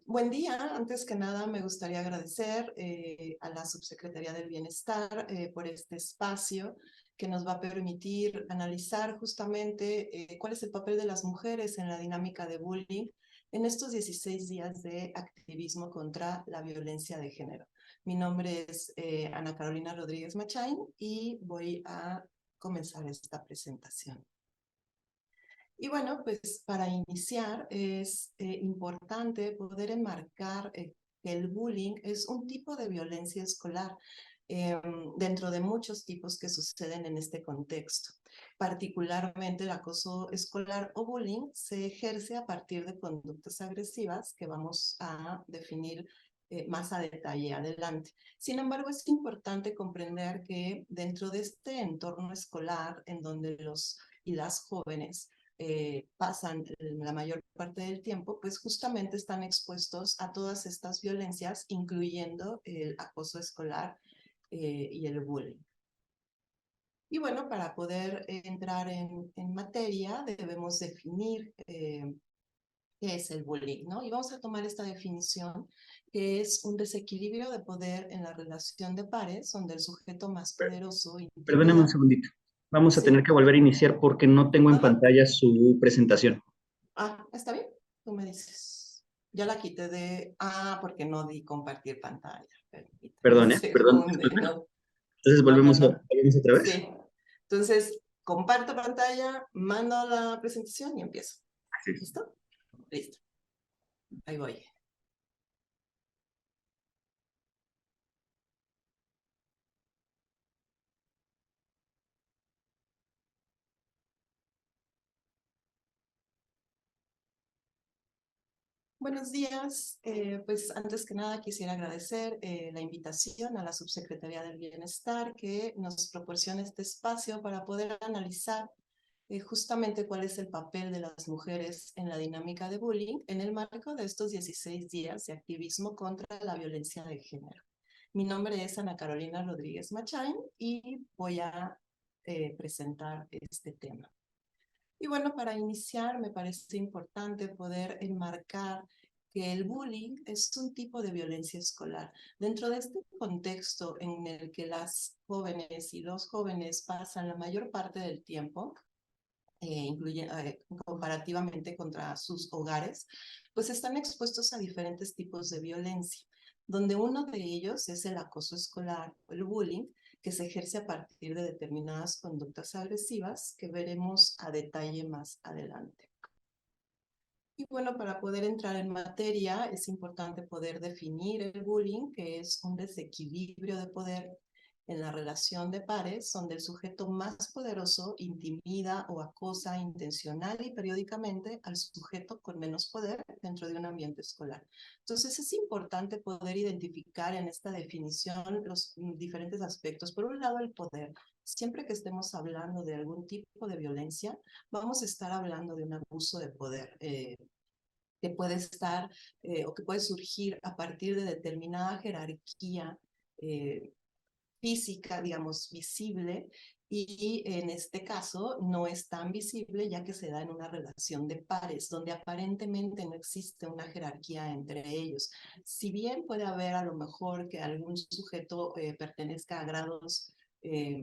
Buen día. Antes que nada, me gustaría agradecer a la Subsecretaría del Bienestar por este espacio que nos va a permitir analizar justamente cuál es el papel de las mujeres en la dinámica de bullying en estos 16 días de activismo contra la violencia de género. Mi nombre es Ana Carolina Rodríguez Machain y voy a comenzar esta presentación. Y bueno, pues para iniciar es importante poder enmarcar que el bullying es un tipo de violencia escolar dentro de muchos tipos que suceden en este contexto. Particularmente el acoso escolar o bullying se ejerce a partir de conductas agresivas que vamos a definir más a detalle adelante. Sin embargo, es importante comprender que dentro de este entorno escolar en donde los y las jóvenes pasan la mayor parte del tiempo, pues justamente están expuestos a todas estas violencias, incluyendo el acoso escolar y el bullying. Y bueno, para poder entrar en materia, debemos definir qué es el bullying, ¿no? Y vamos a tomar esta definición, que es un desequilibrio de poder en la relación de pares, donde el sujeto más poderoso Perdóname un intimida. segundito. Vamos a tener ¿Sí? que volver a iniciar porque no tengo en Ajá. pantalla su presentación. Ah, ¿está bien? Tú me dices. Ya la quité de... Ah, porque no di compartir pantalla. Permítame un Perdón, ¿eh? Perdón, segundo. disculpen. No, Entonces no, no, no. volvemos otra vez. Sí. Entonces, comparto pantalla, mando la presentación y empiezo. Así es. ¿Listo? Listo. Ahí voy. Buenos días. Pues antes que nada quisiera agradecer la invitación a la Subsecretaría del Bienestar que nos proporciona este espacio para poder analizar justamente cuál es el papel de las mujeres en la dinámica de bullying en el marco de estos 16 días de activismo contra la violencia de género. Mi nombre es Ana Carolina Rodríguez Machain y voy a presentar este tema. Y bueno, para iniciar me parece importante poder enmarcar que el bullying es un tipo de violencia escolar. Dentro de este contexto en el que las jóvenes y los jóvenes pasan la mayor parte del tiempo, comparativamente contra sus hogares, pues están expuestos a diferentes tipos de violencia, donde uno de ellos es el acoso escolar o el bullying, que se ejerce a partir de determinadas conductas agresivas que veremos a detalle más adelante. Y bueno, para poder entrar en materia es importante poder definir el bullying, que es un desequilibrio de poder en la relación de pares, donde el sujeto más poderoso intimida o acosa intencional y periódicamente al sujeto con menos poder dentro de un ambiente escolar. Entonces es importante poder identificar en esta definición los diferentes aspectos. Por un lado, el poder. Siempre que estemos hablando de algún tipo de violencia, vamos a estar hablando de un abuso de poder. Que puede estar o que puede surgir a partir de determinada jerarquía eh, física, digamos, visible, y en este caso no es tan visible ya que se da en una relación de pares, donde aparentemente no existe una jerarquía entre ellos. Si bien puede haber a lo mejor que algún sujeto pertenezca a grados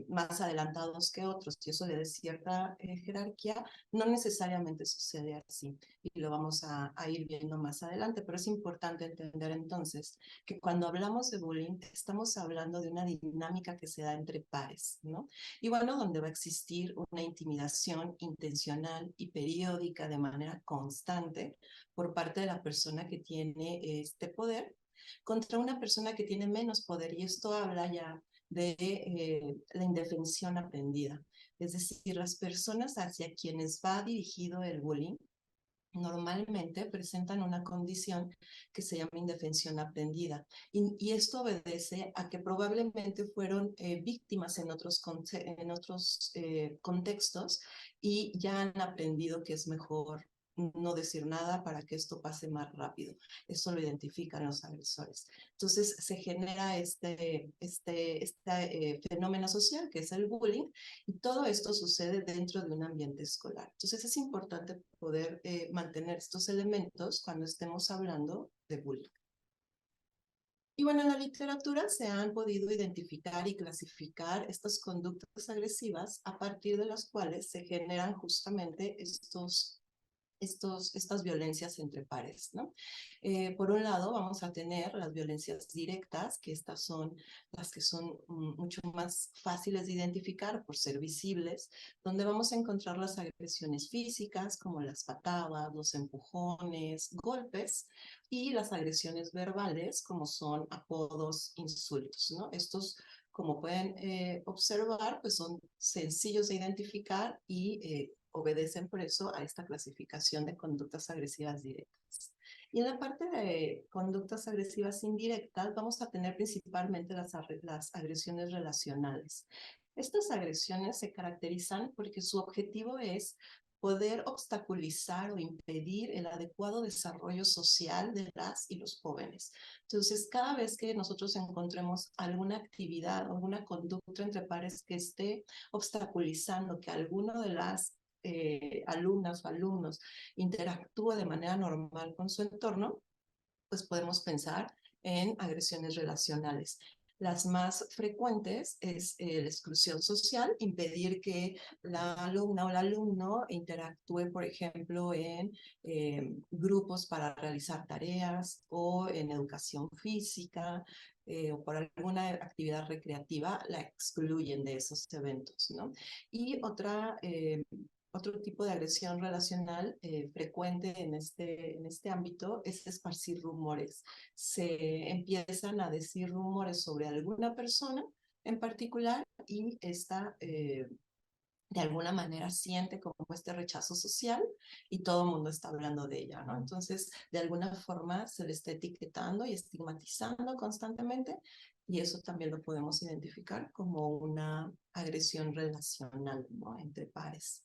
más adelantados que otros, y eso le dé cierta jerarquía, no necesariamente sucede así, y lo vamos a ir viendo más adelante, pero es importante entender entonces que cuando hablamos de bullying estamos hablando de una dinámica que se da entre pares, ¿no? Y bueno, donde va a existir una intimidación intencional y periódica de manera constante por parte de la persona que tiene este poder contra una persona que tiene menos poder, y esto habla ya de la indefensión aprendida. Es decir, las personas hacia quienes va dirigido el bullying normalmente presentan una condición que se llama indefensión aprendida. Y esto obedece a que probablemente fueron víctimas en otros contextos y ya han aprendido que es mejor no decir nada para que esto pase más rápido. Eso lo identifican los agresores. Entonces se genera este fenómeno social que es el bullying, y todo esto sucede dentro de un ambiente escolar. Entonces es importante poder mantener estos elementos cuando estemos hablando de bullying. Y bueno, en la literatura se han podido identificar y clasificar estas conductas agresivas a partir de las cuales se generan justamente estas violencias entre pares, ¿no? Por un lado, vamos a tener las violencias directas, que estas son las que son mucho más fáciles de identificar por ser visibles, donde vamos a encontrar las agresiones físicas, como las patadas, los empujones, golpes, y las agresiones verbales, como son apodos, insultos, ¿no? Estos, como pueden observar, pues son sencillos de identificar y obedecen por eso a esta clasificación de conductas agresivas directas. Y en la parte de conductas agresivas indirectas vamos a tener principalmente las agresiones relacionales. Estas agresiones se caracterizan porque su objetivo es poder obstaculizar o impedir el adecuado desarrollo social de las y los jóvenes. Entonces, cada vez que nosotros encontremos alguna actividad, alguna conducta entre pares que esté obstaculizando que alguno de las alumnas o alumnos interactúe de manera normal con su entorno, pues podemos pensar en agresiones relacionales. Las más frecuentes es la exclusión social, impedir que la alumna o el alumno interactúe, por ejemplo, en grupos para realizar tareas o en educación física o por alguna actividad recreativa, la excluyen de esos eventos, ¿no? Y otro tipo de agresión relacional frecuente en este ámbito es esparcir rumores. Se empiezan a decir rumores sobre alguna persona en particular y esta de alguna manera siente como este rechazo social y todo el mundo está hablando de ella, ¿no? Entonces, de alguna forma se le está etiquetando y estigmatizando constantemente y eso también lo podemos identificar como una agresión relacional, ¿no? Entre pares.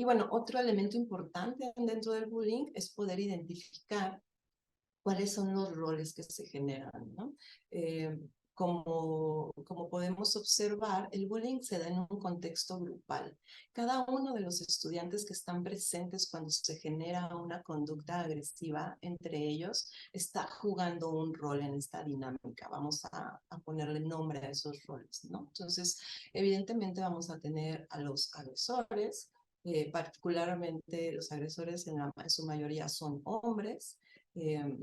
Y bueno, otro elemento importante dentro del bullying es poder identificar cuáles son los roles que se generan, ¿no? Como podemos observar, el bullying se da en un contexto grupal. Cada uno de los estudiantes que están presentes cuando se genera una conducta agresiva entre ellos está jugando un rol en esta dinámica. Vamos a ponerle nombre a esos roles, ¿no? Entonces, evidentemente vamos a tener a los agresores, particularmente los agresores en su mayoría son hombres, eh,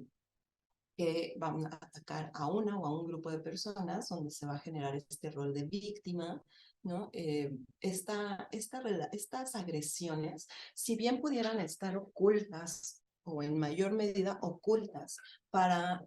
que van a atacar a una o a un grupo de personas donde se va a generar este rol de víctima, ¿no? Estas agresiones, si bien pudieran estar ocultas o en mayor medida ocultas para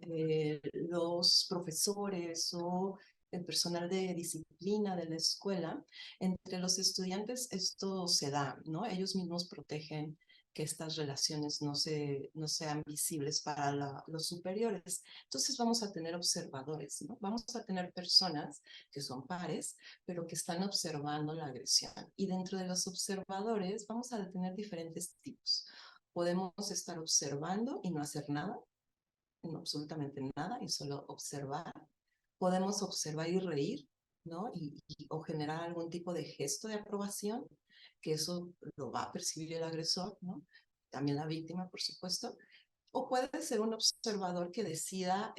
los profesores o el personal de disciplina de la escuela, entre los estudiantes esto se da, ¿no? Ellos mismos protegen que estas relaciones no sean visibles para los superiores. Entonces vamos a tener observadores, ¿no? Vamos a tener personas que son pares, pero que están observando la agresión. Y dentro de los observadores vamos a tener diferentes tipos. Podemos estar observando y no hacer nada, no, absolutamente nada, y solo observar. Podemos observar y reír, ¿no? O generar algún tipo de gesto de aprobación, que eso lo va a percibir el agresor, ¿no? También la víctima, por supuesto. O puede ser un observador que decida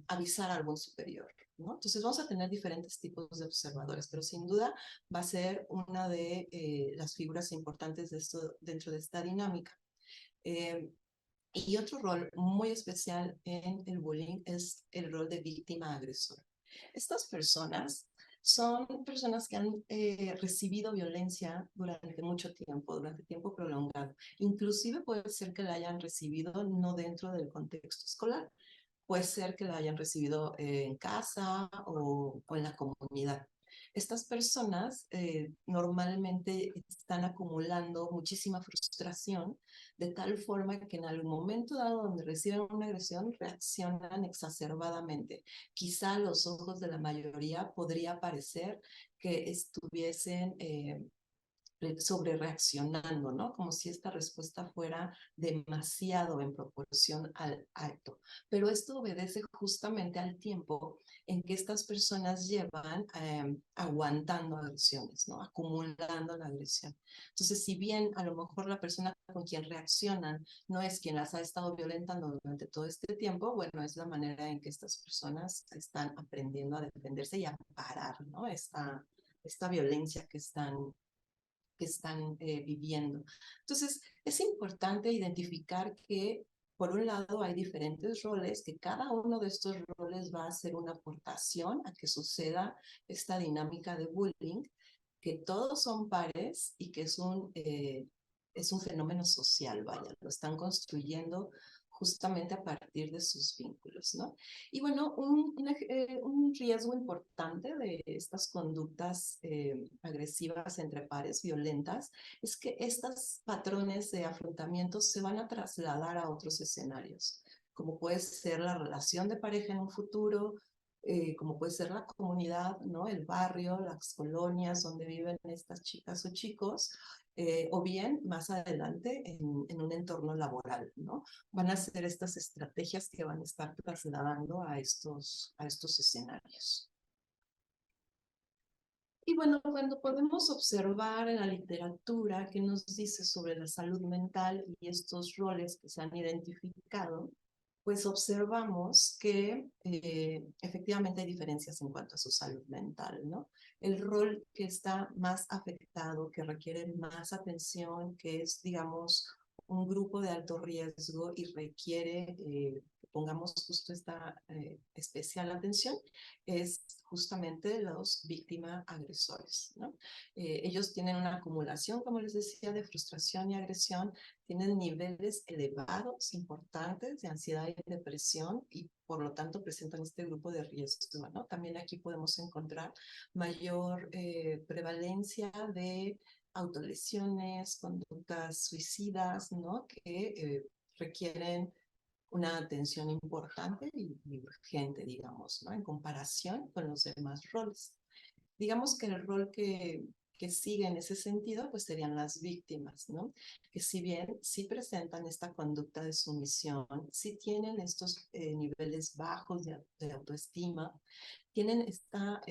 avisar a algún superior, ¿no? Entonces vamos a tener diferentes tipos de observadores, pero sin duda va a ser una de las figuras importantes de esto, dentro de esta dinámica. Y otro rol muy especial en el bullying es el rol de víctima-agresor. Estas personas son personas que han recibido violencia durante tiempo prolongado. Inclusive puede ser que la hayan recibido no dentro del contexto escolar, puede ser que la hayan recibido en casa o en la comunidad. Estas personas normalmente están acumulando muchísima frustración de tal forma que en algún momento dado donde reciben una agresión reaccionan exacerbadamente. Quizá a los ojos de la mayoría podría parecer que estuviesen sobre reaccionando, ¿no? Como si esta respuesta fuera demasiado en proporción al acto. Pero esto obedece justamente al tiempo en que estas personas llevan aguantando agresiones, ¿no? Acumulando la agresión. Entonces, si bien a lo mejor la persona con quien reaccionan no es quien las ha estado violentando durante todo este tiempo, bueno, es la manera en que estas personas están aprendiendo a defenderse y a parar, ¿no? Esta violencia que están viviendo. Entonces, es importante identificar que, por un lado, hay diferentes roles, que cada uno de estos roles va a hacer una aportación a que suceda esta dinámica de bullying, que todos son pares y que es un fenómeno social, vaya, lo están construyendo justamente a partir de sus vínculos, ¿no? Y bueno, un riesgo importante de estas conductas agresivas entre pares, violentas, es que estos patrones de afrontamiento se van a trasladar a otros escenarios, como puede ser la relación de pareja en un futuro, como puede ser la comunidad, ¿no? El barrio, las colonias donde viven estas chicas o chicos, o bien más adelante en un entorno laboral, ¿no? Van a ser estas estrategias que van a estar trasladando a estos escenarios. Y bueno, cuando podemos observar en la literatura qué nos dice sobre la salud mental y estos roles que se han identificado, pues observamos que efectivamente hay diferencias en cuanto a su salud mental, ¿no? El rol que está más afectado, que requiere más atención, que es, digamos, un grupo de alto riesgo y requiere que pongamos justo esta especial atención, es justamente los víctimas agresores, ¿no? Ellos tienen una acumulación, como les decía, de frustración y agresión, tienen niveles elevados, importantes de ansiedad y depresión y por lo tanto presentan este grupo de riesgo, ¿no? También aquí podemos encontrar mayor prevalencia de autolesiones, conductas suicidas, ¿no? Que requieren una atención importante y urgente, digamos, ¿no? En comparación con los demás roles. Digamos que el rol que sigue en ese sentido, pues serían las víctimas, ¿no? Que si bien sí presentan esta conducta de sumisión, sí tienen estos niveles bajos de autoestima, tienen esta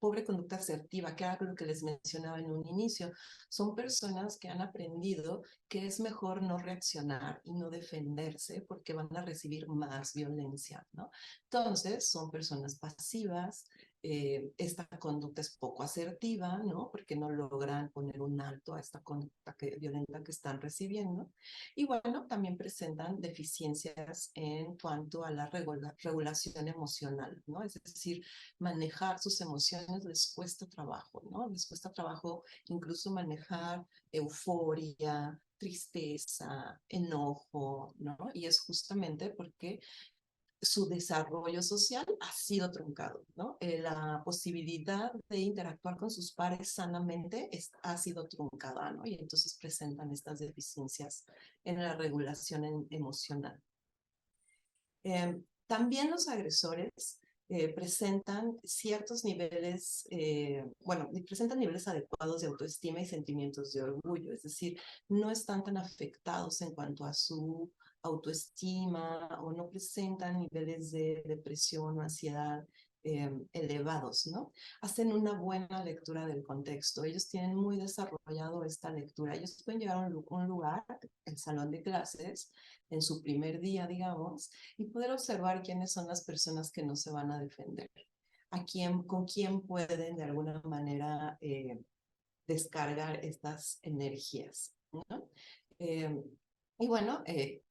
pobre conducta asertiva, que era lo que les mencionaba en un inicio. Son personas que han aprendido que es mejor no reaccionar y no defenderse porque van a recibir más violencia, ¿no? Entonces, son personas pasivas, esta conducta es poco asertiva, ¿no? Porque no logran poner un alto a esta conducta violenta que están recibiendo. Y bueno, también presentan deficiencias en cuanto a la regulación emocional, ¿no? Es decir, manejar sus emociones les cuesta trabajo, ¿no? Les cuesta trabajo incluso manejar euforia, tristeza, enojo, ¿no? Y es justamente porque su desarrollo social ha sido truncado, ¿no? La posibilidad de interactuar con sus pares sanamente ha sido truncada, ¿no? Y entonces presentan estas deficiencias en la regulación emocional. También los agresores presentan ciertos niveles, bueno, presentan niveles adecuados de autoestima y sentimientos de orgullo, es decir, no están tan afectados en cuanto a su autoestima o no presentan niveles de depresión o ansiedad elevados, ¿no? Hacen una buena lectura del contexto, ellos tienen muy desarrollado esta lectura, ellos pueden llegar a un lugar, el salón de clases, en su primer día, digamos, y poder observar quiénes son las personas que no se van a defender, con quién pueden de alguna manera descargar estas energías, ¿no? Eh, y bueno,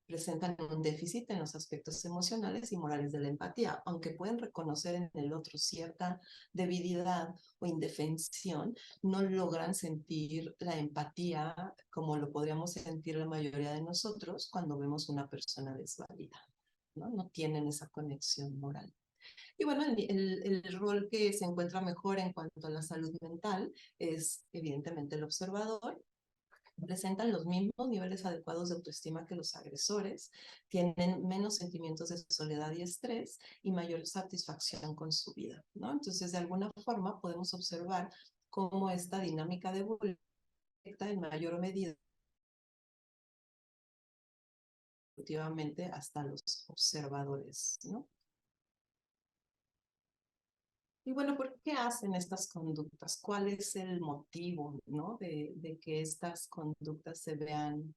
presentan un déficit en los aspectos emocionales y morales de la empatía, aunque pueden reconocer en el otro cierta debilidad o indefensión, no logran sentir la empatía como lo podríamos sentir la mayoría de nosotros cuando vemos una persona desvalida, ¿no? No tienen esa conexión moral. Y bueno, el rol que se encuentra mejor en cuanto a la salud mental es evidentemente el observador. Presentan los mismos niveles adecuados de autoestima que los agresores, tienen menos sentimientos de soledad y estrés y mayor satisfacción con su vida, ¿no? Entonces, de alguna forma podemos observar cómo esta dinámica de bullying afecta en mayor medida efectivamente hasta los observadores, ¿no? Y bueno, ¿por qué hacen estas conductas? ¿Cuál es el motivo, ¿no? de que estas conductas se vean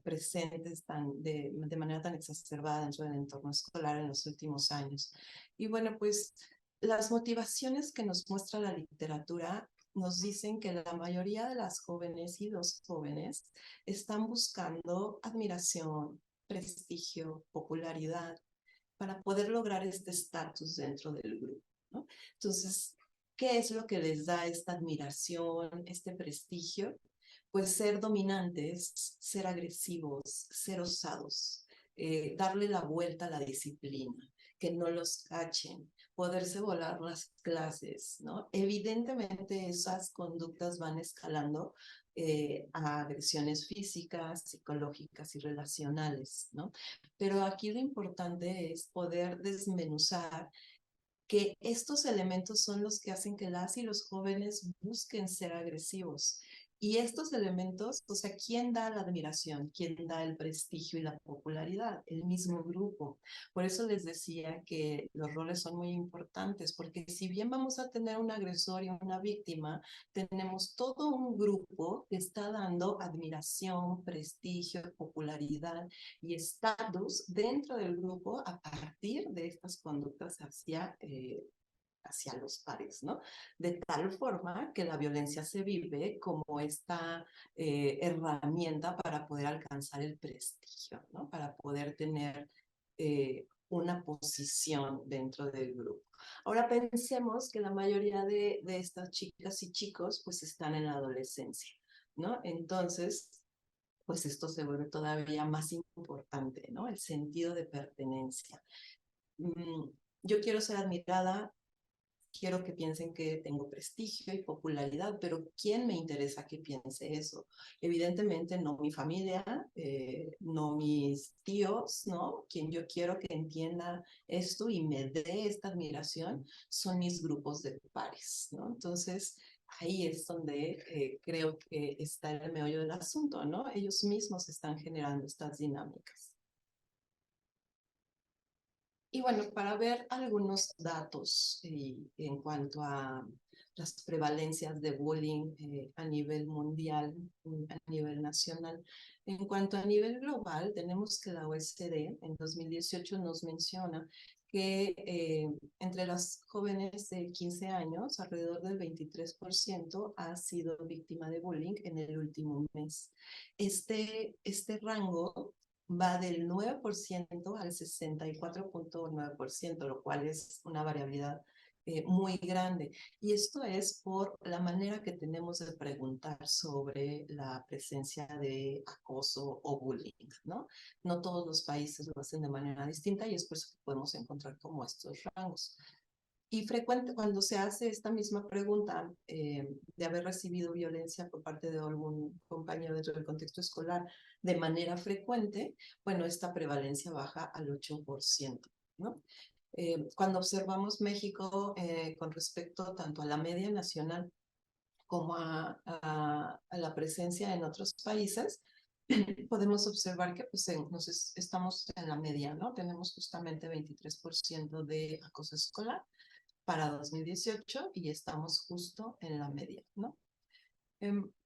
presentes de manera tan exacerbada dentro del entorno escolar en los últimos años? Y bueno, pues las motivaciones que nos muestra la literatura nos dicen que la mayoría de las jóvenes y los jóvenes están buscando admiración, prestigio, popularidad, para poder lograr este estatus dentro del grupo, ¿no? Entonces, ¿qué es lo que les da esta admiración, este prestigio? Pues ser dominantes, ser agresivos, ser osados, darle la vuelta a la disciplina, que no los cachen, poderse volar las clases, ¿no? Evidentemente esas conductas van escalando a agresiones físicas, psicológicas y relacionales, ¿no? Pero aquí lo importante es poder desmenuzar que estos elementos son los que hacen que las y los jóvenes busquen ser agresivos. Y estos elementos, o sea, ¿quién da la admiración? ¿Quién da el prestigio y la popularidad? El mismo grupo. Por eso les decía que los roles son muy importantes, porque si bien vamos a tener un agresor y una víctima, tenemos todo un grupo que está dando admiración, prestigio, popularidad y estatus dentro del grupo a partir de estas conductas hacia los pares, ¿no? De tal forma que la violencia se vive como esta herramienta para poder alcanzar el prestigio, ¿no? Para poder tener una posición dentro del grupo. Ahora pensemos que la mayoría de estas chicas y chicos pues están en la adolescencia, ¿no? Entonces, pues esto se vuelve todavía más importante, ¿no? El sentido de pertenencia. Yo quiero ser admirada, quiero que piensen que tengo prestigio y popularidad, pero ¿quién me interesa que piense eso? Evidentemente no mi familia, no mis tíos, ¿no? Quien yo quiero que entienda esto y me dé esta admiración son mis grupos de pares, ¿no? Entonces, ahí es donde creo que está el meollo del asunto, ¿no? Ellos mismos están generando estas dinámicas. Y bueno, para ver algunos datos en cuanto a las prevalencias de bullying a nivel mundial, a nivel nacional. En cuanto a nivel global, tenemos que la OECD en 2018 nos menciona que entre las jóvenes de 15 años, alrededor del 23% ha sido víctima de bullying en el último mes. Este rango va del 9% al 64.9%, lo cual es una variabilidad muy grande. Y esto es por la manera que tenemos de preguntar sobre la presencia de acoso o bullying, ¿no? No todos los países lo hacen de manera distinta y es por eso que podemos encontrar como estos rangos. Y frecuente cuando se hace esta misma pregunta de haber recibido violencia por parte de algún compañero dentro del contexto escolar de manera frecuente, bueno, esta prevalencia baja al 8%, ¿no? Cuando observamos México con respecto tanto a la media nacional como a la presencia en otros países, podemos observar que pues, estamos en la media, ¿no? Tenemos justamente 23% de acoso escolar para 2018 y estamos justo en la media, ¿no?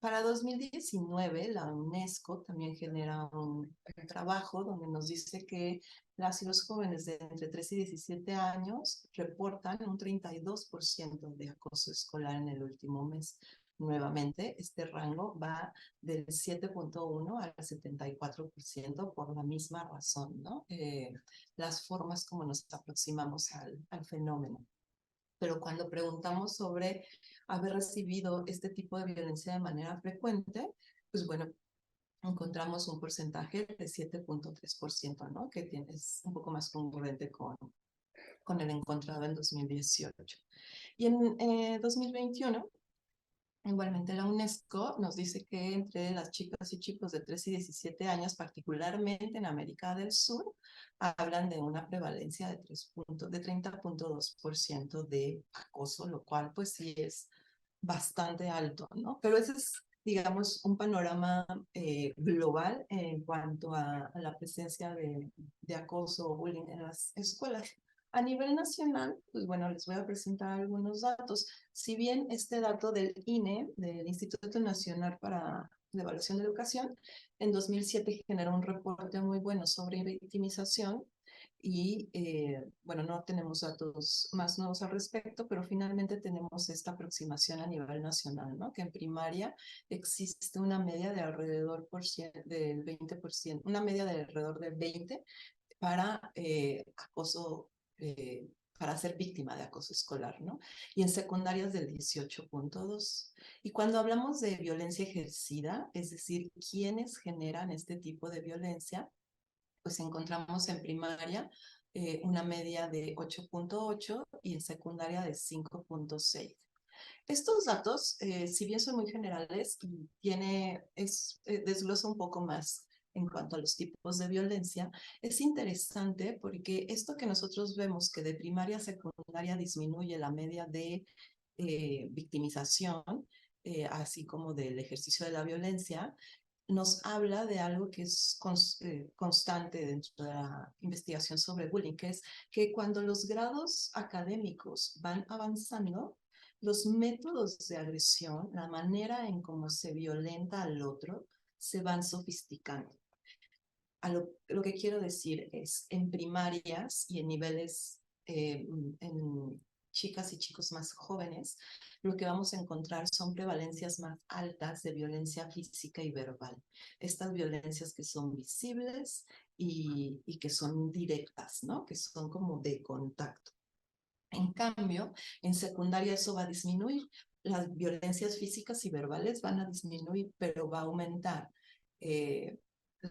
Para 2019, la UNESCO también genera un trabajo donde nos dice que las y los jóvenes de entre 13 y 17 años reportan un 32% de acoso escolar en el último mes. Nuevamente, este rango va del 7.1 al 74% por la misma razón, ¿no? Las formas como nos aproximamos al fenómeno. Pero cuando preguntamos sobre haber recibido este tipo de violencia de manera frecuente, pues bueno, encontramos un porcentaje de 7.3%, ¿no? Que es un poco más congruente con el encontrado en 2018. Y en 2021, igualmente la UNESCO nos dice que entre las chicas y chicos de 13 y 17 años, particularmente en América del Sur, hablan de una prevalencia de 30.2% de acoso, lo cual pues sí es bastante alto, ¿no? Pero ese es digamos, un panorama global en cuanto a la presencia de acoso o bullying en las escuelas. A nivel nacional, pues bueno, les voy a presentar algunos datos. Si bien este dato del INE, del Instituto Nacional para la Evaluación de Educación, en 2007 generó un reporte muy bueno sobre victimización y bueno, no tenemos datos más nuevos al respecto, pero finalmente tenemos esta aproximación a nivel nacional, ¿no? Que en primaria existe una media de alrededor del 20%, una media de alrededor del 20 para acoso, para ser víctima de acoso escolar, ¿no? Y en secundarias del 18.2. Y cuando hablamos de violencia ejercida, es decir, ¿quiénes generan este tipo de violencia? Pues encontramos en primaria una media de 8.8 y en secundaria de 5.6. Estos datos, si bien son muy generales, desglosa un poco más en cuanto a los tipos de violencia, es interesante porque esto que nosotros vemos que de primaria a secundaria disminuye la media de victimización, así como del ejercicio de la violencia, nos habla de algo que es constante dentro de la investigación sobre bullying, que es que cuando los grados académicos van avanzando, los métodos de agresión, la manera en cómo se violenta al otro, se van sofisticando. Lo que quiero decir es, en primarias y en niveles, en chicas y chicos más jóvenes, lo que vamos a encontrar son prevalencias más altas de violencia física y verbal. Estas violencias que son visibles y que son directas, ¿no? Que son como de contacto. En cambio, en secundaria eso va a disminuir. Las violencias físicas y verbales van a disminuir, pero va a aumentar eh,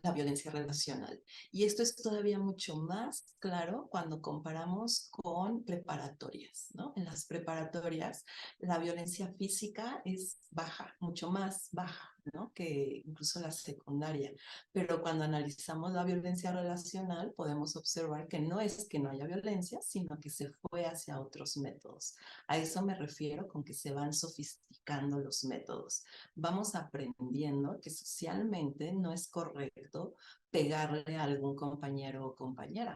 la violencia relacional. Y esto es todavía mucho más claro cuando comparamos con preparatorias, ¿no? En las preparatorias, la violencia física es baja, mucho más baja, ¿no? Que incluso la secundaria. Pero cuando analizamos la violencia relacional, podemos observar que no es que no haya violencia, sino que se fue hacia otros métodos. A eso me refiero con que se van sofisticando los métodos. Vamos aprendiendo que socialmente no es correcto pegarle a algún compañero o compañera.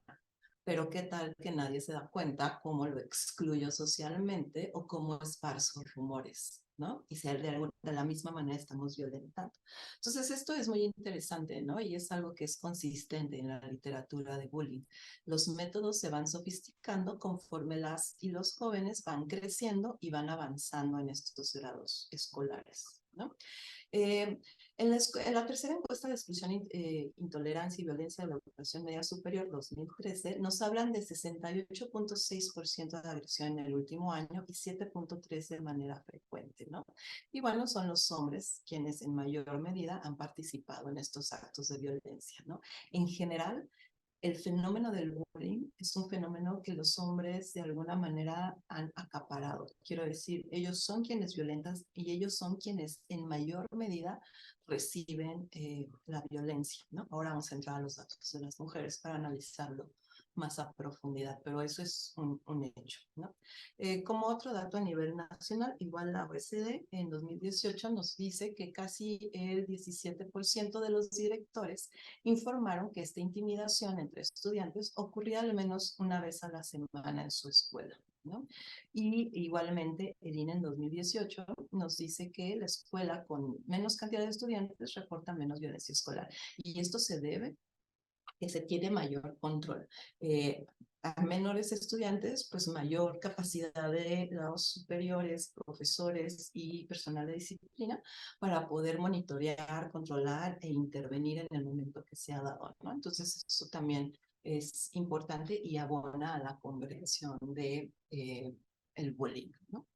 Pero qué tal que nadie se da cuenta cómo lo excluyo socialmente o cómo esparzo rumores, ¿no? Y si de la misma manera estamos violentando. Entonces, esto es muy interesante, ¿no? Y es algo que es consistente en la literatura de bullying. Los métodos se van sofisticando conforme las y los jóvenes van creciendo y van avanzando en estos grados escolares, ¿no? Eh, en la tercera encuesta de exclusión, intolerancia y violencia de la educación media superior 2013, nos hablan de 68.6% de agresión en el último año y 7.3% de manera frecuente, ¿no? Y bueno, son los hombres quienes en mayor medida han participado en estos actos de violencia, ¿no? En general, el fenómeno del bullying es un fenómeno que los hombres de alguna manera han acaparado. Quiero decir, ellos son quienes violentan y ellos son quienes en mayor medida reciben la violencia, ¿no? Ahora vamos a entrar a los datos de las mujeres para analizarlo más a profundidad, pero eso es un hecho, ¿no? Como otro dato a nivel nacional, igual la OECD en 2018 nos dice que casi el 17% de los directores informaron que esta intimidación entre estudiantes ocurría al menos una vez a la semana en su escuela, ¿no? Y igualmente el INE en 2018 nos dice que la escuela con menos cantidad de estudiantes reporta menos violencia escolar. Y esto se debe que se tiene mayor control. A menores estudiantes, pues mayor capacidad de los superiores, profesores y personal de disciplina para poder monitorear, controlar e intervenir en el momento que se ha dado, ¿no? Entonces, eso también es importante y abona a la comprensión de el bullying, ¿no?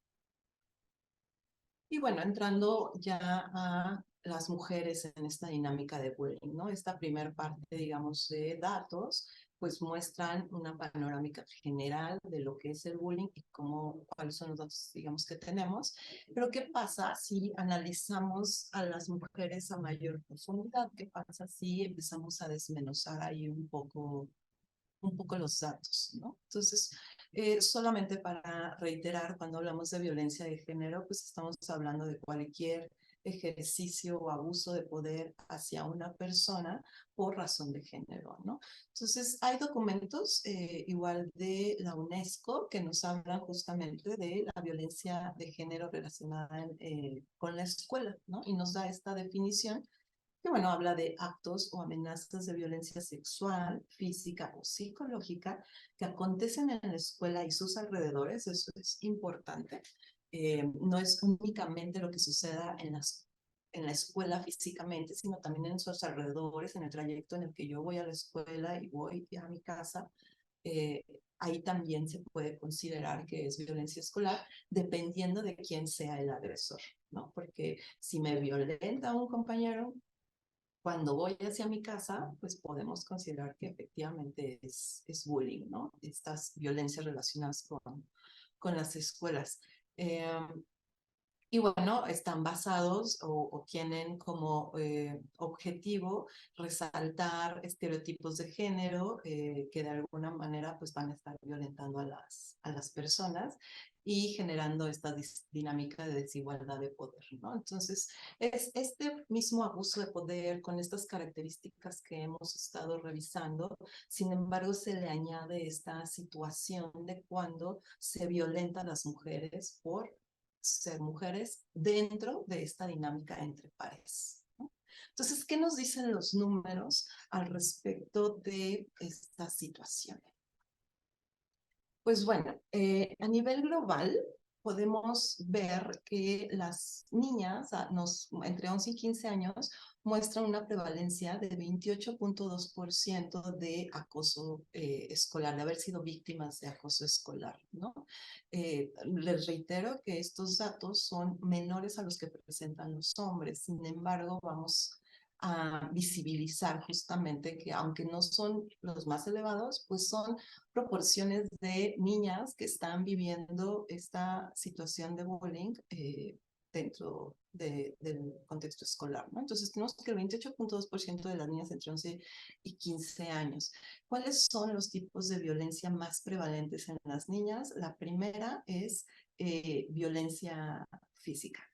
Y bueno, entrando ya a las mujeres en esta dinámica de bullying, ¿no? Esta primer parte, digamos, de datos, pues muestran una panorámica general de lo que es el bullying y cómo, cuáles son los datos, digamos, que tenemos. Pero ¿qué pasa si analizamos a las mujeres a mayor profundidad? ¿Qué pasa si empezamos a desmenuzar ahí un poco los datos, ¿no? Entonces, solamente para reiterar, cuando hablamos de violencia de género, pues estamos hablando de cualquier ejercicio o abuso de poder hacia una persona por razón de género, ¿no? Entonces, hay documentos igual de la UNESCO que nos hablan justamente de la violencia de género relacionada con la escuela, ¿no? Y nos da esta definición que, bueno, habla de actos o amenazas de violencia sexual, física o psicológica que acontecen en la escuela y sus alrededores. Eso es importante. No es únicamente lo que suceda en la escuela físicamente, sino también en sus alrededores, en el trayecto en el que yo voy a la escuela y voy a mi casa. eh, Ahí también se puede considerar que es violencia escolar, dependiendo de quién sea el agresor, ¿no? Porque si me violenta un compañero, cuando voy hacia mi casa, pues podemos considerar que efectivamente es bullying, ¿no? Estas violencias relacionadas con las escuelas. Eh, y bueno, están basados o tienen como objetivo resaltar estereotipos de género que de alguna manera pues van a estar violentando a las personas y generando esta dinámica de desigualdad de poder, ¿no? Entonces, es este mismo abuso de poder con estas características que hemos estado revisando. Sin embargo, se le añade esta situación de cuando se violenta a las mujeres por ser mujeres dentro de esta dinámica entre pares, ¿no? Entonces, ¿qué nos dicen los números al respecto de esta situación? Pues bueno, a nivel global podemos ver que las niñas entre 11 y 15 años muestran una prevalencia de 28.2% de acoso escolar, de haber sido víctimas de acoso escolar, ¿no? Les reitero que estos datos son menores a los que presentan los hombres. Sin embargo, vamos a visibilizar justamente que aunque no son los más elevados, pues son proporciones de niñas que están viviendo esta situación de bullying dentro del contexto escolar, ¿no? Entonces tenemos que el 28.2% de las niñas entre 11 y 15 años. ¿Cuáles son los tipos de violencia más prevalentes en las niñas? La primera es violencia física.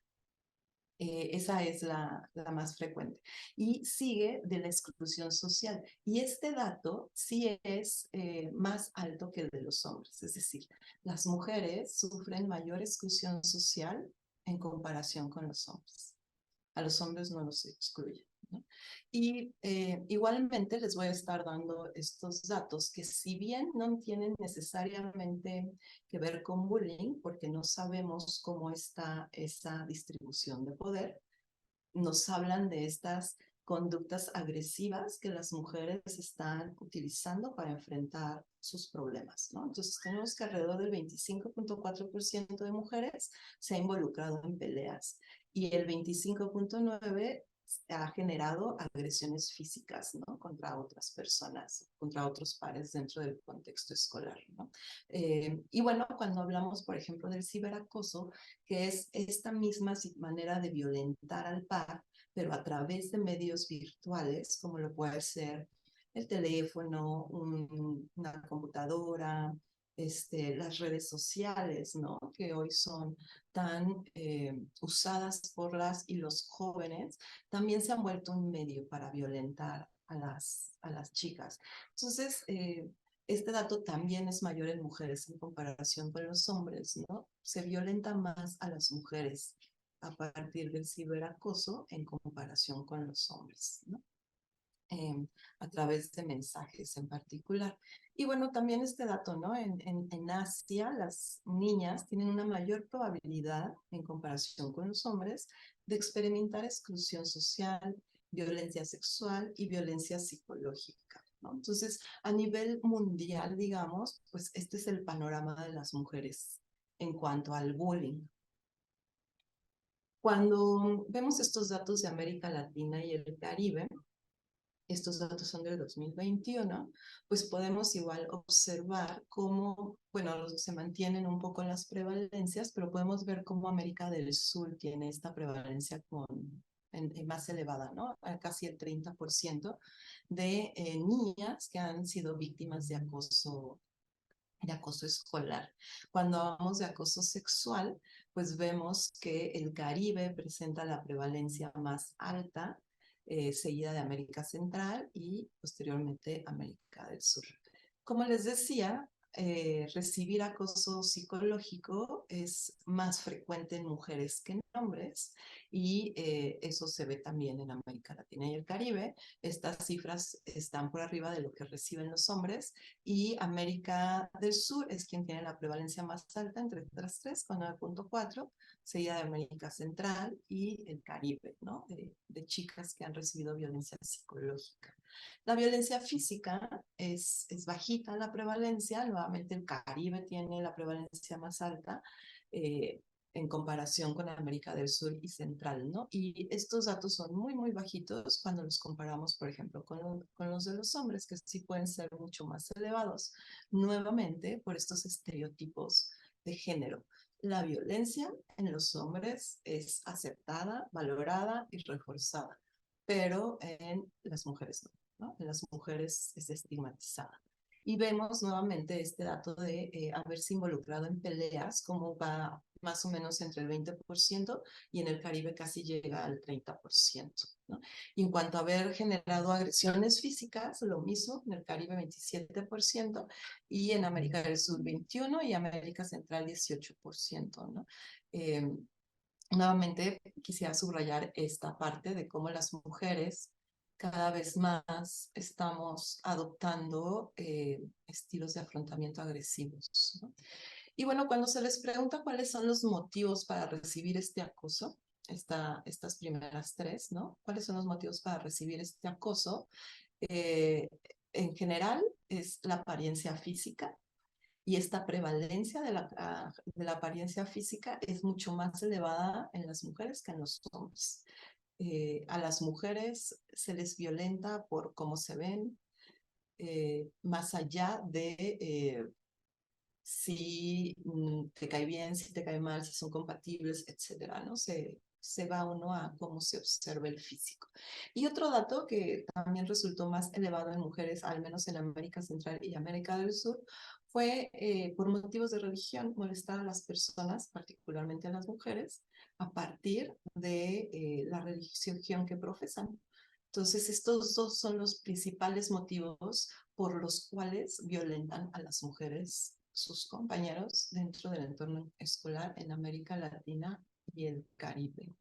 Esa es la más frecuente. Y sigue de la exclusión social. Y este dato sí es más alto que el de los hombres. Es decir, las mujeres sufren mayor exclusión social en comparación con los hombres. A los hombres no los excluye, ¿no? Y igualmente les voy a estar dando estos datos que si bien no tienen necesariamente que ver con bullying, porque no sabemos cómo está esa distribución de poder, nos hablan de estas conductas agresivas que las mujeres están utilizando para enfrentar sus problemas, ¿no? Entonces tenemos que alrededor del 25.4% de mujeres se ha involucrado en peleas y el 25.9% ha generado agresiones físicas, ¿no? Contra otras personas, contra otros pares dentro del contexto escolar, ¿no? Y bueno, cuando hablamos, por ejemplo, del ciberacoso, que es esta misma manera de violentar al par, pero a través de medios virtuales, como lo puede ser el teléfono, una computadora, las redes sociales, ¿no? Que hoy son tan usadas por las y los jóvenes, también se han vuelto un medio para violentar a las chicas. Entonces, este dato también es mayor en mujeres en comparación con los hombres, ¿no? Se violenta más a las mujeres a partir del ciberacoso en comparación con los hombres, ¿no? A través de mensajes en particular. Y bueno, también este dato, ¿no? En Asia, las niñas tienen una mayor probabilidad, en comparación con los hombres, de experimentar exclusión social, violencia sexual y violencia psicológica, ¿no? Entonces, a nivel mundial, digamos, pues este es el panorama de las mujeres en cuanto al bullying. Cuando vemos estos datos de América Latina y el Caribe, estos datos son del 2021, pues podemos igual observar cómo, bueno, se mantienen un poco las prevalencias, pero podemos ver cómo América del Sur tiene esta prevalencia más elevada, ¿no? A casi el 30% de niñas que han sido víctimas de acoso de acoso escolar. Cuando hablamos de acoso sexual, pues vemos que el Caribe presenta la prevalencia más alta, seguida de América Central y posteriormente América del Sur. Como les decía, recibir acoso psicológico es más frecuente en mujeres que en hombres y eso se ve también en América Latina y el Caribe. Estas cifras están por arriba de lo que reciben los hombres y América del Sur es quien tiene la prevalencia más alta entre las tres, con 9.4, seguida de América Central y el Caribe, ¿no? De chicas que han recibido violencia psicológica. La violencia física es bajita la prevalencia, nuevamente el Caribe tiene la prevalencia más alta, en comparación con América del Sur y Central, ¿no? Y estos datos son muy, muy bajitos cuando los comparamos, por ejemplo, con los de los hombres, que sí pueden ser mucho más elevados, nuevamente por estos estereotipos de género. La violencia en los hombres es aceptada, valorada y reforzada, pero en las mujeres no, ¿no? En las mujeres es estigmatizada. Y vemos nuevamente este dato de haberse involucrado en peleas, como va más o menos entre el 20% y en el Caribe casi llega al 30%, ¿no? Y en cuanto a haber generado agresiones físicas, lo mismo, en el Caribe 27% y en América del Sur 21% y América Central 18%, ¿no? Eh, Nuevamente quisiera subrayar esta parte de cómo las mujeres cada vez más estamos adoptando estilos de afrontamiento agresivos, ¿no? Y bueno, cuando se les pregunta cuáles son los motivos para recibir este acoso, estas primeras tres, ¿no? ¿Cuáles son los motivos para recibir este acoso? Eh, en general es la apariencia física, y esta prevalencia de la apariencia física es mucho más elevada en las mujeres que en los hombres. A las mujeres se les violenta por cómo se ven, más allá de si te cae bien, si te cae mal, si son compatibles, etcétera, ¿no? Se va uno a cómo se observa el físico. Y otro dato que también resultó más elevado en mujeres, al menos en América Central y América del Sur, fue por motivos de religión, molestar a las personas, particularmente a las mujeres, a partir de la religión que profesan. Entonces, estos dos son los principales motivos por los cuales violentan a las mujeres, sus compañeros, dentro del entorno escolar en América Latina y el Caribe.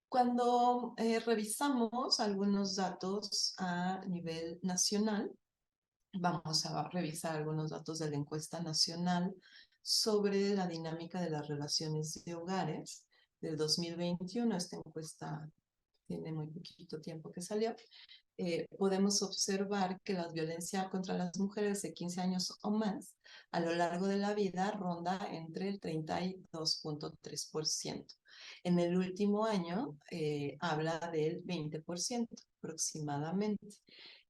Cuando revisamos algunos datos a nivel nacional, vamos a revisar algunos datos de la encuesta nacional sobre la dinámica de las relaciones de hogares del 2021. Esta encuesta tiene muy poquito tiempo que salió. Podemos observar que la violencia contra las mujeres de 15 años o más a lo largo de la vida ronda entre el 32.3%. En el último año habla del 20% aproximadamente.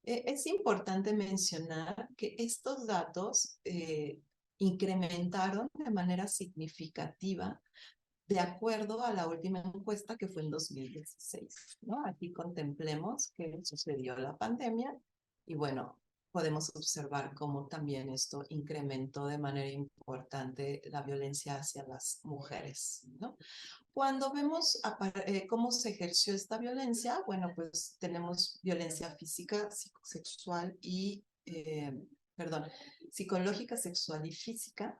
Es importante mencionar que estos datos incrementaron de manera significativa de acuerdo a la última encuesta que fue en 2016, ¿no? Aquí contemplemos que sucedió la pandemia y bueno, podemos observar cómo también esto incrementó de manera importante la violencia hacia las mujeres, ¿no? Cuando vemos cómo se ejerció esta violencia, bueno, pues tenemos violencia física, sexual y, perdón, psicológica, sexual y física,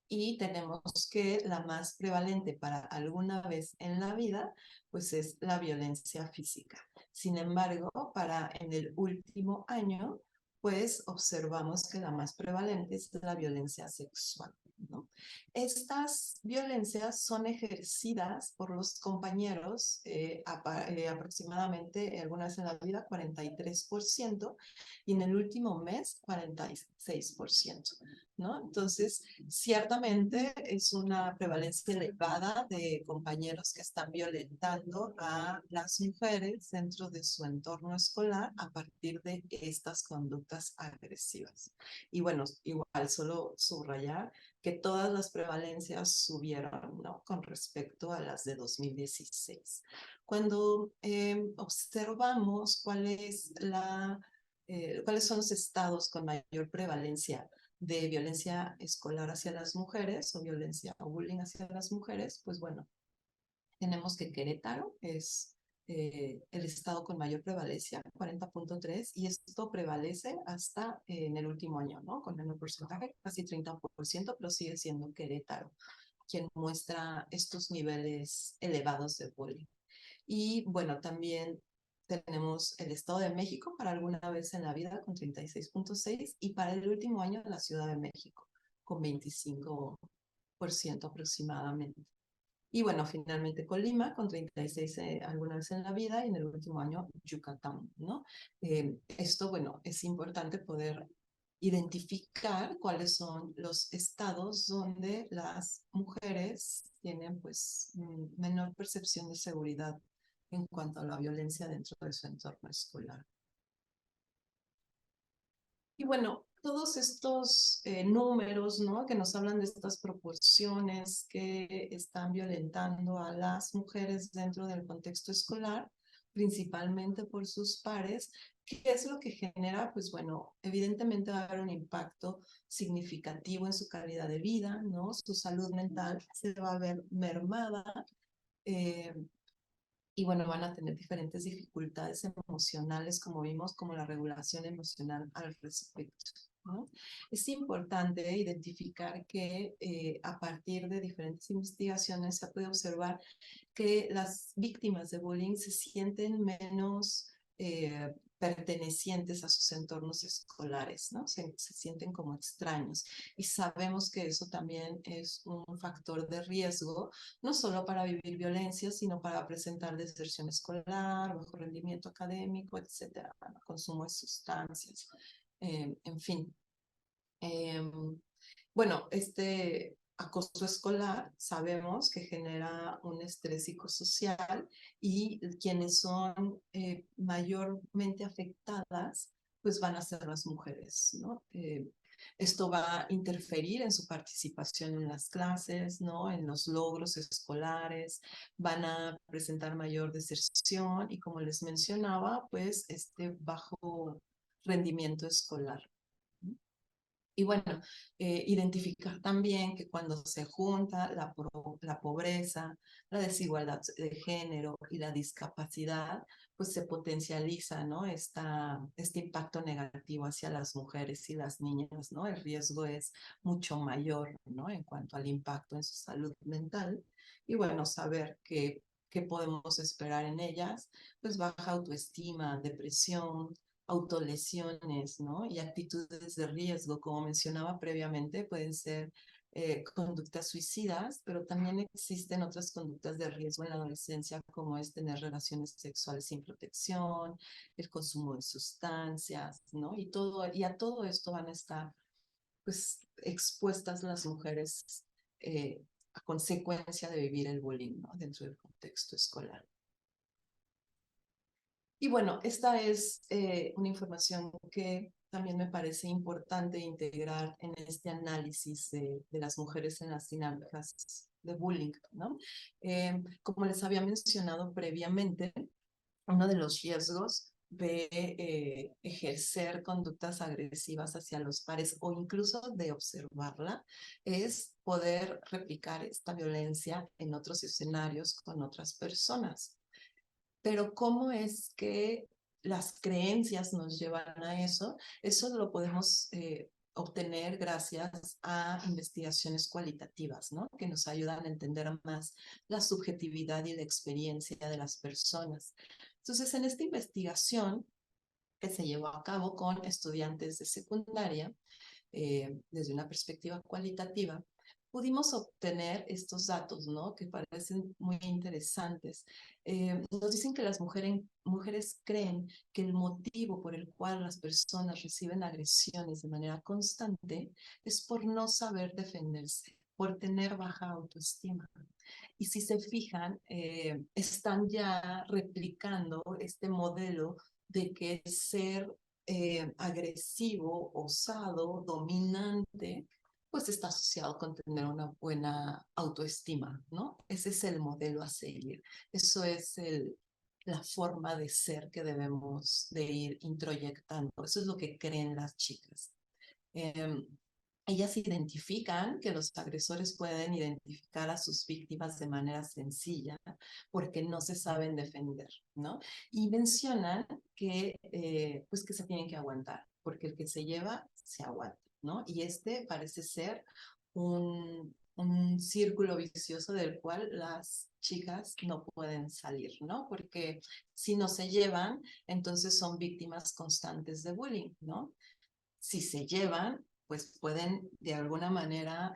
y tenemos que la más prevalente para alguna vez en la vida, pues es la violencia física. Sin embargo, para en el último año, pues observamos que la más prevalente es la violencia sexual, ¿no? Estas violencias son ejercidas por los compañeros aproximadamente algunas en la vida 43% y en el último mes 46%, ¿no? Entonces, ciertamente es una prevalencia elevada de compañeros que están violentando a las mujeres dentro de su entorno escolar a partir de estas conductas agresivas. Y bueno, igual solo subrayar que todas las prevalencias subieron, ¿no? Con respecto a las de 2016. Cuando observamos cuál es la cuáles son los estados con mayor prevalencia de violencia escolar hacia las mujeres o violencia o bullying hacia las mujeres, pues bueno, tenemos que Querétaro es el estado con mayor prevalencia, 40.3, y esto prevalece hasta en el último año, ¿no? Con menor porcentaje, casi 30%, pero sigue siendo Querétaro quien muestra estos niveles elevados de bullying. Y bueno, también tenemos el Estado de México para alguna vez en la vida con 36.6 y para el último año la Ciudad de México con 25% aproximadamente. Y bueno, finalmente Colima con 36 alguna vez en la vida y en el último año Yucatán, ¿no? Esto, bueno, es importante poder identificar cuáles son los estados donde las mujeres tienen pues menor percepción de seguridad en cuanto a la violencia dentro de su entorno escolar. Y bueno, todos estos números, ¿no? Que nos hablan de estas proporciones que están violentando a las mujeres dentro del contexto escolar, principalmente por sus pares, ¿qué es lo que genera? Pues bueno, evidentemente va a haber un impacto significativo en su calidad de vida, ¿no? Su salud mental se va a ver mermada. Eh, y bueno, van a tener diferentes dificultades emocionales, como vimos, como la regulación emocional al respecto, ¿no? Es importante identificar que a partir de diferentes investigaciones se puede observar que las víctimas de bullying se sienten menos pertenecientes a sus entornos escolares, ¿no? Se sienten como extraños. Y sabemos que eso también es un factor de riesgo, no solo para vivir violencia, sino para presentar deserción escolar, bajo rendimiento académico, etcétera, ¿no? Consumo de sustancias, en fin. Bueno, este acoso escolar sabemos que genera un estrés psicosocial y quienes son mayormente afectadas pues van a ser las mujeres, ¿no? Esto va a interferir en su participación en las clases, ¿no? En los logros escolares, van a presentar mayor deserción y como les mencionaba, pues este bajo rendimiento escolar. Y bueno, identificar también que cuando se junta la pobreza, la desigualdad de género y la discapacidad, pues se potencializa, ¿no? Este impacto negativo hacia las mujeres y las niñas, ¿no? El riesgo es mucho mayor, ¿no? En cuanto al impacto en su salud mental. Y bueno, saber qué podemos esperar en ellas, pues baja autoestima, depresión, autolesiones, ¿no? Y actitudes de riesgo, como mencionaba previamente, pueden ser conductas suicidas, pero también existen otras conductas de riesgo en la adolescencia, como es tener relaciones sexuales sin protección, el consumo de sustancias, ¿no? Y a todo esto van a estar, pues, expuestas las mujeres a consecuencia de vivir el bullying, ¿no? Dentro del contexto escolar. Y bueno, esta es una información que también me parece importante integrar en este análisis de las mujeres en las dinámicas de bullying, ¿no? Como les había mencionado previamente, uno de los riesgos de ejercer conductas agresivas hacia los pares o incluso de observarla es poder replicar esta violencia en otros escenarios con otras personas. Pero ¿cómo es que las creencias nos llevan a eso? Eso lo podemos obtener gracias a investigaciones cualitativas, ¿no? Que nos ayudan a entender más la subjetividad y la experiencia de las personas. Entonces, en esta investigación que se llevó a cabo con estudiantes de secundaria, desde una perspectiva cualitativa, pudimos obtener estos datos, ¿no? Que parecen muy interesantes. Nos dicen que las mujeres creen que el motivo por el cual las personas reciben agresiones de manera constante es por no saber defenderse, por tener baja autoestima. Y si se fijan, están ya replicando este modelo de que ser agresivo, osado, dominante, pues está asociado con tener una buena autoestima, ¿no? Ese es el modelo a seguir. Eso es la forma de ser que debemos de ir introyectando. Eso es lo que creen las chicas. Eh, Ellas identifican que los agresores pueden identificar a sus víctimas de manera sencilla porque no se saben defender, ¿no? Y mencionan que, pues que se tienen que aguantar, porque el que se lleva, se aguanta, ¿no? Y este parece ser un círculo vicioso del cual las chicas no pueden salir, ¿no? Porque si no se llevan, entonces son víctimas constantes de bullying, ¿no? Si se llevan, pues pueden de alguna manera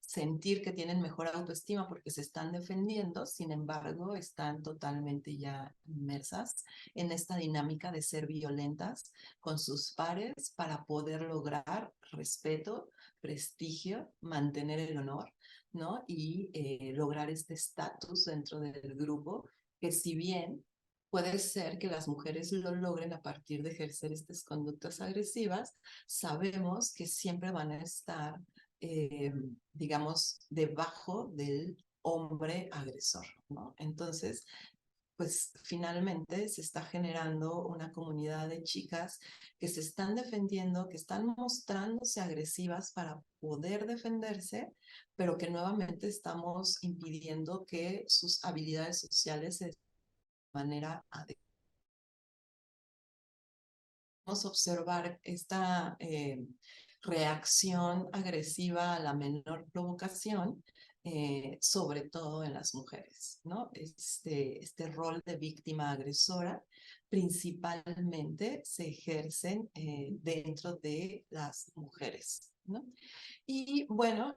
sentir que tienen mejor autoestima porque se están defendiendo, sin embargo, están totalmente ya inmersas en esta dinámica de ser violentas con sus pares para poder lograr respeto, prestigio, mantener el honor, ¿no? Y lograr este estatus dentro del grupo que si bien puede ser que las mujeres lo logren a partir de ejercer estas conductas agresivas, sabemos que siempre van a estar, digamos, debajo del hombre agresor, ¿no? Entonces, pues finalmente se está generando una comunidad de chicas que se están defendiendo, que están mostrándose agresivas para poder defenderse, pero que nuevamente estamos impidiendo que sus habilidades sociales se de manera adecuada. Podemos observar esta reacción agresiva a la menor provocación, sobre todo en las mujeres, ¿no? Este rol de víctima agresora principalmente se ejercen dentro de las mujeres, ¿no? Y bueno,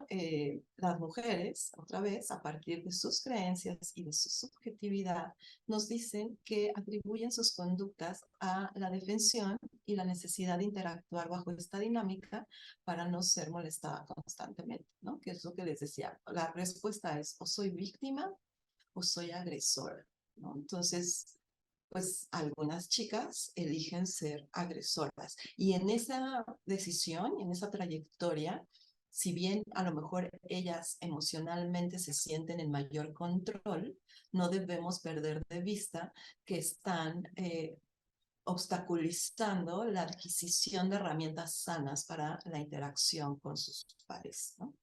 las mujeres, otra vez, a partir de sus creencias y de su subjetividad, nos dicen que atribuyen sus conductas a la defensión y la necesidad de interactuar bajo esta dinámica para no ser molestada constantemente, ¿no? Que es lo que les decía. La respuesta es o soy víctima o soy agresora, ¿no? Entonces, pues algunas chicas eligen ser agresoras. Y en esa decisión, en esa trayectoria, si bien a lo mejor ellas emocionalmente se sienten en mayor control, no debemos perder de vista que están obstaculizando la adquisición de herramientas sanas para la interacción con sus pares, ¿no?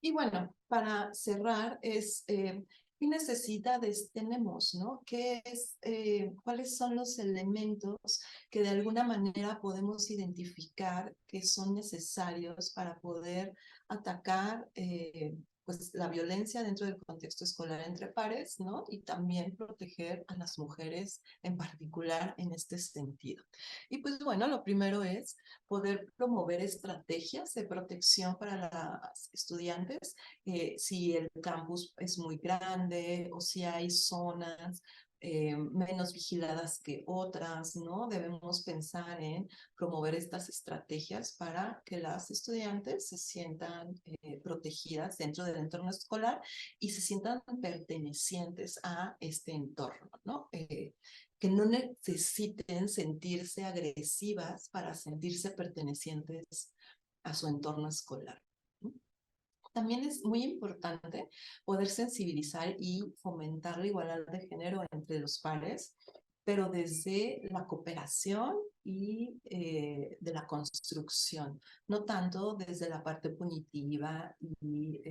Y bueno, para cerrar, ¿qué necesidades tenemos, no? ¿Cuáles son los elementos que de alguna manera podemos identificar que son necesarios para poder atacar pues, la violencia dentro del contexto escolar entre pares, ¿no? Y también proteger a las mujeres en particular en este sentido. Y pues bueno, lo primero es poder promover estrategias de protección para las estudiantes, si el campus es muy grande o si hay zonas menos vigiladas que otras, ¿no? Debemos pensar en promover estas estrategias para que las estudiantes se sientan protegidas dentro del entorno escolar y se sientan pertenecientes a este entorno, ¿no? Que no necesiten sentirse agresivas para sentirse pertenecientes a su entorno escolar. También es muy importante poder sensibilizar y fomentar la igualdad de género entre los pares, pero desde la cooperación y de la construcción, no tanto desde la parte punitiva y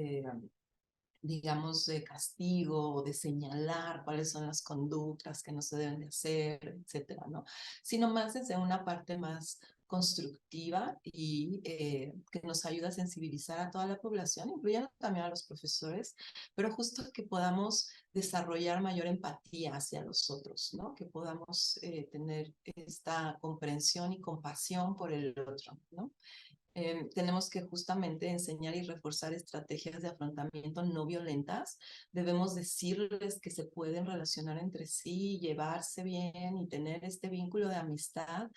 digamos, de castigo o de señalar cuáles son las conductas que no se deben de hacer, etcétera, ¿no? Sino más desde una parte más constructiva y que nos ayuda a sensibilizar a toda la población, incluyendo también a los profesores, pero justo que podamos desarrollar mayor empatía hacia los otros, ¿no? Que podamos tener esta comprensión y compasión por el otro, ¿no? Tenemos que justamente enseñar y reforzar estrategias de afrontamiento no violentas. Debemos decirles que se pueden relacionar entre sí, llevarse bien y tener este vínculo de amistad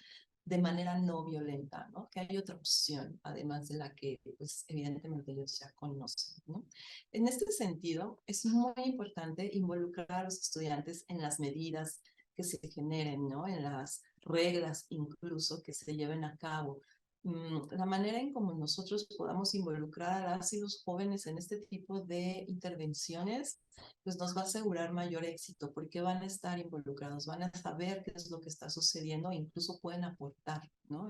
de manera no violenta, ¿no? Que hay otra opción, además de la que, pues, evidentemente ellos ya conocen, ¿no? En este sentido, es muy importante involucrar a los estudiantes en las medidas que se generen, ¿no? En las reglas incluso que se lleven a cabo. la manera en cómo nosotros podamos involucrar a las y los jóvenes en este tipo de intervenciones, pues nos va a asegurar mayor éxito, porque van a estar involucrados, van a saber qué es lo que está sucediendo e incluso pueden aportar, ¿no?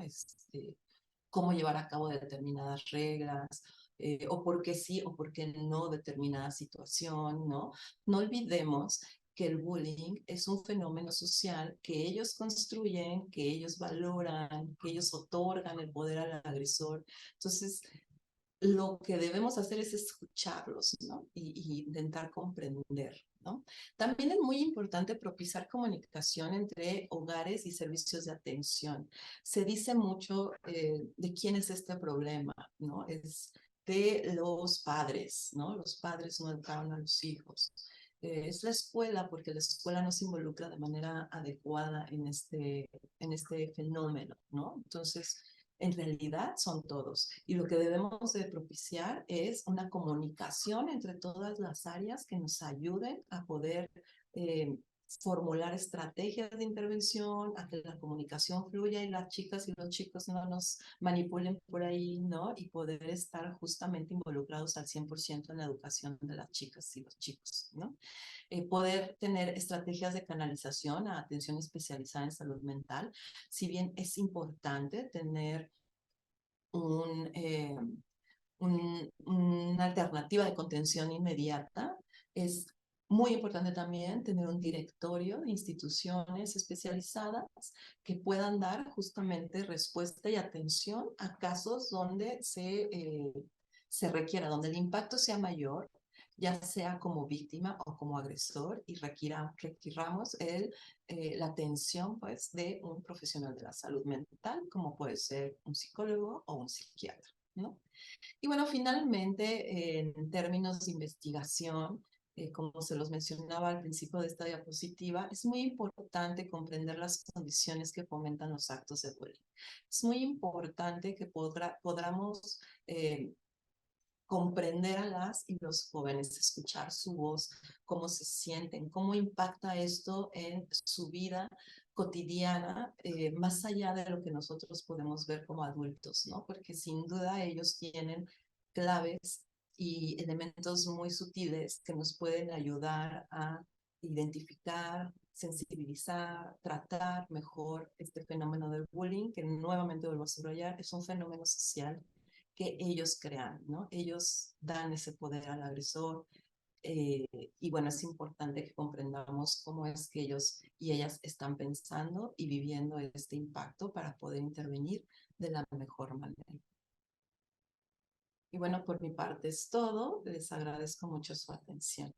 Cómo llevar a cabo determinadas reglas, o por qué sí o por qué no determinada situación, ¿no? No olvidemos que el bullying es un fenómeno social que ellos construyen, que ellos valoran, que ellos otorgan el poder al agresor. Entonces, lo que debemos hacer es escucharlos, ¿no? Y intentar comprender, ¿no? También es muy importante propiciar comunicación entre hogares y servicios de atención. Se dice mucho de quién es este problema, ¿no? Es de los padres, ¿no? Los padres no educaron a los hijos. Es la escuela, porque la escuela no se involucra de manera adecuada en este fenómeno, ¿no? Entonces, en realidad son todos. Y lo que debemos de propiciar es una comunicación entre todas las áreas que nos ayuden a poder formular estrategias de intervención, a que la comunicación fluya y las chicas y los chicos no nos manipulen por ahí, ¿no? Y poder estar justamente involucrados al 100% en la educación de las chicas y los chicos, ¿no? Poder tener estrategias de canalización a atención especializada en salud mental, si bien es importante tener un, una alternativa de contención inmediata, es muy importante también tener un directorio de instituciones especializadas que puedan dar justamente respuesta y atención a casos donde se requiera, donde el impacto sea mayor, ya sea como víctima o como agresor, y requiramos la atención pues, de un profesional de la salud mental, como puede ser un psicólogo o un psiquiatra, ¿no? Y bueno, finalmente, en términos de investigación, como se los mencionaba al principio de esta diapositiva, es muy importante comprender las condiciones que fomentan los actos de bullying. Es muy importante que podamos comprender a las y los jóvenes, escuchar su voz, cómo se sienten, cómo impacta esto en su vida cotidiana, más allá de lo que nosotros podemos ver como adultos, ¿no? Porque sin duda ellos tienen claves y elementos muy sutiles que nos pueden ayudar a identificar, sensibilizar, tratar mejor este fenómeno del bullying, que nuevamente vuelvo a subrayar, es un fenómeno social que ellos crean, ¿no? Ellos dan ese poder al agresor, eh, y bueno, es importante que comprendamos cómo es que ellos y ellas están pensando y viviendo este impacto para poder intervenir de la mejor manera. Y bueno, por mi parte es todo. Les agradezco mucho su atención.